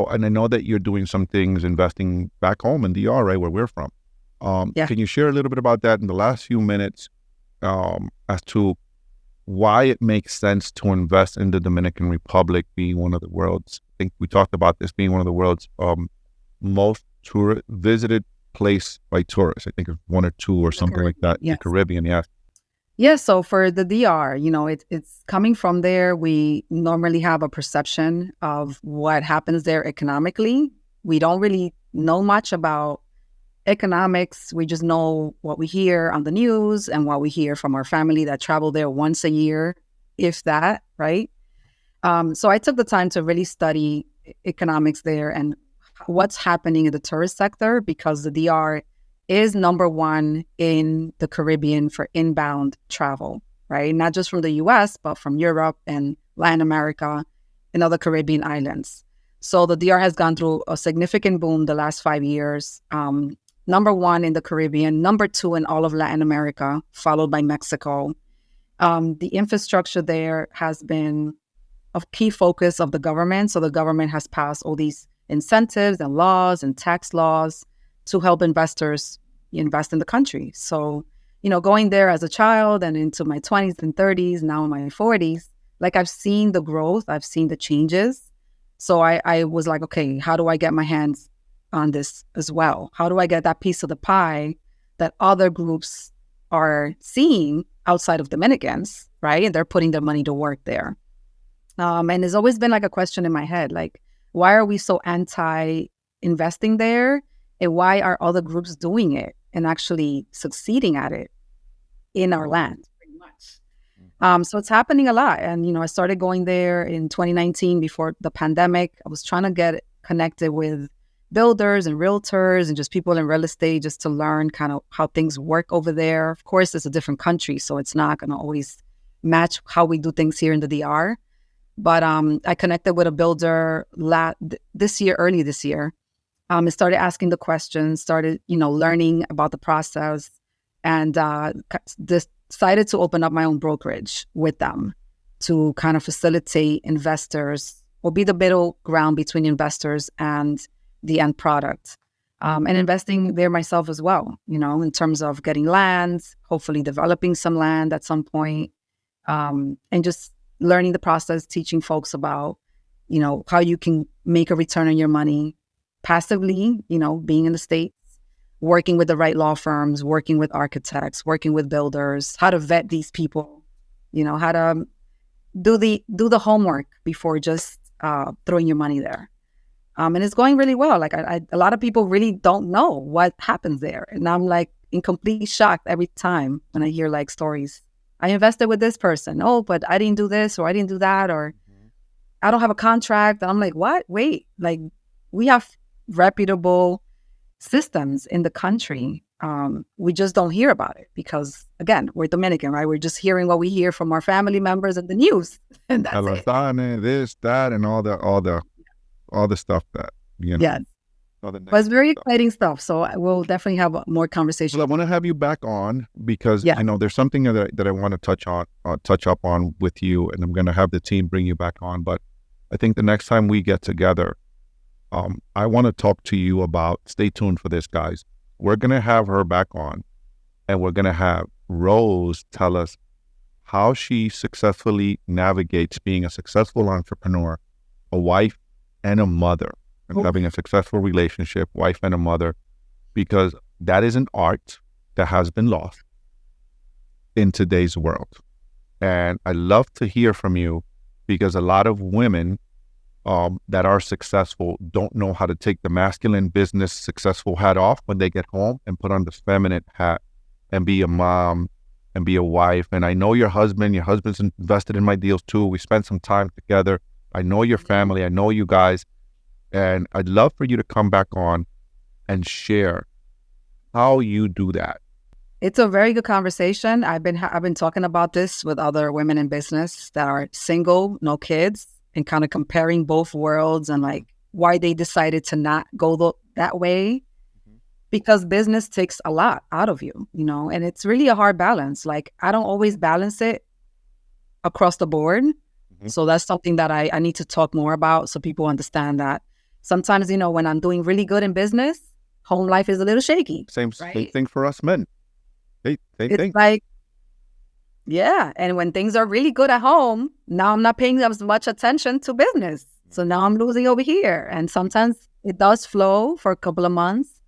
and I know that you're doing some things investing back home in DR, right, where we're from. Yeah. Can you share a little bit about that in the last few minutes, as to why it makes sense to invest in the Dominican Republic, being one of the world's, I think we talked about this, being one of the world's most visited place by tourists. I think it's one or two or something like that. Yes. The Caribbean, yeah. Yeah, so for the DR, it's coming from there. We normally have a perception of what happens there economically. We don't really know much about economics. We just know what we hear on the news and what we hear from our family that travel there once a year, if that, right? So I took the time to really study economics there and what's happening in the tourist sector, because the DR is number one in the Caribbean for inbound travel, right? Not just from the US, but from Europe and Latin America and other Caribbean islands. So the DR has gone through a significant boom the last 5 years. Number one in the Caribbean, number two in all of Latin America, followed by Mexico. The infrastructure there has been a key focus of the government. So the government has passed all these incentives and laws and tax laws to help investors invest in the country. So, going there as a child and into my 20s and 30s, now in my 40s, like I've seen the growth, I've seen the changes. So I was like, okay, how do I get my hands on this as well? How do I get that piece of the pie that other groups are seeing outside of Dominicans, right? And they're putting their money to work there. And there's always been like a question in my head, like, why are we so anti-investing there? And why are other groups doing it and actually succeeding at it in our land, pretty much? So it's happening a lot. And, I started going there in 2019 before the pandemic. I was trying to get connected with builders and realtors and just people in real estate just to learn kind of how things work over there. Of course, it's a different country, so it's not going to always match how we do things here in the DR. But I connected with a builder early this year. I started asking the questions, started, learning about the process, and decided to open up my own brokerage with them to kind of facilitate investors or be the middle ground between investors and the end product. And investing there myself as well, in terms of getting land, hopefully developing some land at some point, and just learning the process, teaching folks about, how you can make a return on your money passively, being in the States, working with the right law firms, working with architects, working with builders, how to vet these people, how to do the homework before just throwing your money there. And it's going really well. Like a lot of people really don't know what happens there. And I'm like in complete shock every time when I hear like stories. I invested with this person. Oh, but I didn't do this or I didn't do that, or I don't have a contract. And I'm like, what? Wait, like we have reputable systems in the country. We just don't hear about it because, again, we're Dominican, right? We're just hearing what we hear from our family members in the news, and that's it. This, that, and all the stuff that Yes. Not the But it's negative very stuff. exciting stuff. So we'll definitely have more Well, conversation. I want to have you back on because Yeah. there's something that I want to touch up on with you, and I'm going to have the team bring you back on. But I think the next time we get together, I want to talk to you about. Stay tuned for this, guys. We're going to have her back on, and we're going to have Rose tell us how she successfully navigates being a successful entrepreneur, a wife, and a mother, and Oh, having a successful relationship, wife and a mother, because that is an art that has been lost in today's world. And I love to hear from you because a lot of women that are successful don't know how to take the masculine business successful hat off when they get home and put on the feminine hat and be a mom and be a wife. And I know your husband's invested in my deals too. We spent some time together. I know your family. I know you guys. And I'd love for you to come back on and share how you do that. it's a very good conversation. I've been talking about this with other women in business that are single, no kids, and kind of comparing both worlds and like why they decided to not go that way. Because business takes a lot out of you, and it's really a hard balance. Like I don't always balance it across the board. Mhm. So that's something that I need to talk more about so people understand that sometimes, when I'm doing really good in business, home life is a little shaky, Same right? thing for us men. Same It's thing. like, yeah. And when things are really good at home, now I'm not paying as much attention to business. So now I'm losing over here. And sometimes it does flow for a couple of months,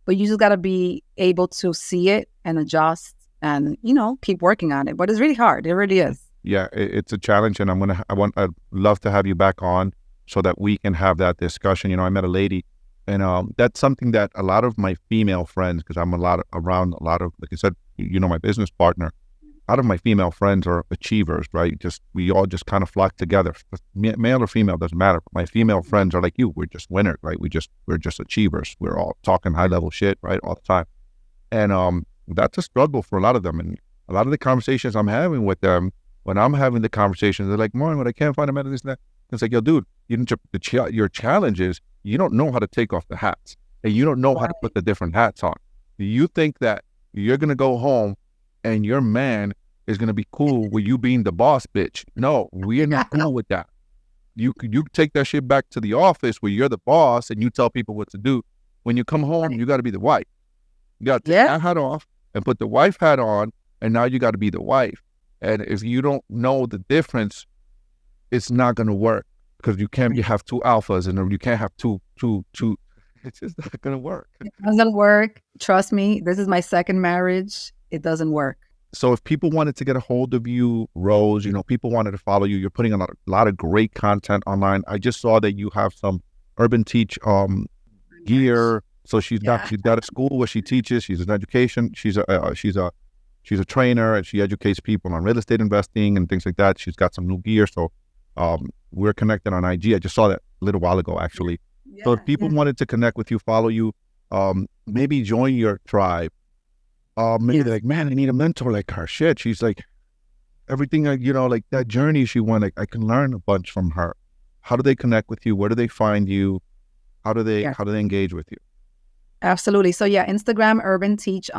but you just got to be able to see it and adjust and, keep working on it. But it's really hard. It really is. Yeah, it's a challenge, and I'd love to have you back on so that we can have that discussion. I met a lady, and that's something that a lot of my female friends, because I'm around a lot of, like I said, my business partner. A lot of my female friends are achievers, right? We all just kind of flock together. Male or female doesn't matter. My female friends are like you. We're just winners, right? We're just achievers. We're all talking high level shit, right, all the time. And that's a struggle for a lot of them. And a lot of the conversations I'm having with them, when I'm having the conversations, they're like, "Morning, but I can't find a man of this and that." It's like, yo, dude, your challenge is you don't know how to take off the hats, and you don't know how to put the different hats on. You think that you're gonna go home and your man is gonna be cool with you being the boss, bitch. No, we are not cool with that. You take that shit back to the office where you're the boss and you tell people what to do. When you come home, you got to be the wife. You got to take that hat off and put the wife hat on, and now you got to be the wife. And if you don't know the difference, it's not going to work because you have two alphas and you can't have two. It's just not going to work. It doesn't work. Trust me, this is my second marriage. It doesn't work. So if people wanted to get a hold of you, Rose, people wanted to follow you, you're putting a lot of great content online. I just saw that you have some Urban Teach gear. So she's got a school where she teaches. She's an education. She's a trainer, and she educates people on real estate investing and things like that. She's got some new gear. So we're connected on IG. I just saw that a little while ago, actually. So if people wanted to connect with you, follow you, maybe join your tribe. Maybe they're like, man, I need a mentor like her. Shit, she's like everything. Like that journey she went. Like I can learn a bunch from her. How do they connect with you? Where do they find you? How do they engage with you? Absolutely. So Instagram urbanteach_.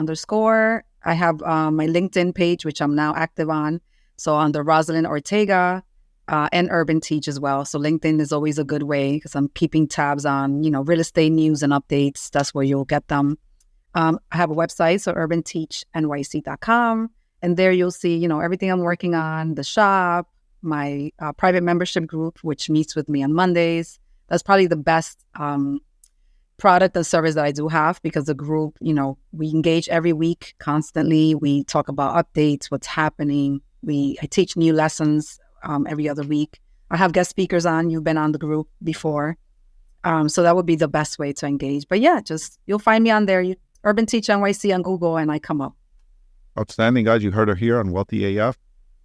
I have my LinkedIn page, which I'm now active on. So under Rosalind Ortega and Urban Teach as well. So LinkedIn is always a good way because I'm keeping tabs on, real estate news and updates. That's where you'll get them. I have a website, so urbanteachnyc.com. And there you'll see, everything I'm working on, the shop, my private membership group, which meets with me on Mondays. That's probably the best product and service that I do have because the group, we engage every week constantly. We talk about updates, what's happening. I teach new lessons every other week. I have guest speakers on. You've been on the group before. So that would be the best way to engage. But you'll find me on there. Urban Teach NYC on Google, and I come up. Outstanding, guys. You heard her here on Wealthy AF.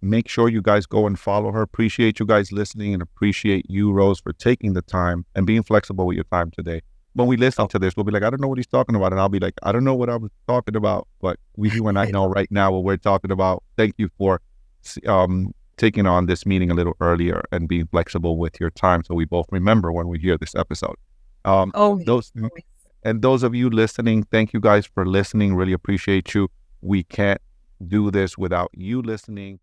Make sure you guys go and follow her. Appreciate you guys listening and appreciate you, Rose, for taking the time and being flexible with your time today. When we listen to this, we'll be like, I don't know what he's talking about. And I'll be like, I don't know what I was talking about, but you and I know right now what we're talking about. Thank you for taking on this meeting a little earlier and being flexible with your time so we both remember when we hear this episode. And those of you listening, thank you guys for listening. Really appreciate you. We can't do this without you listening.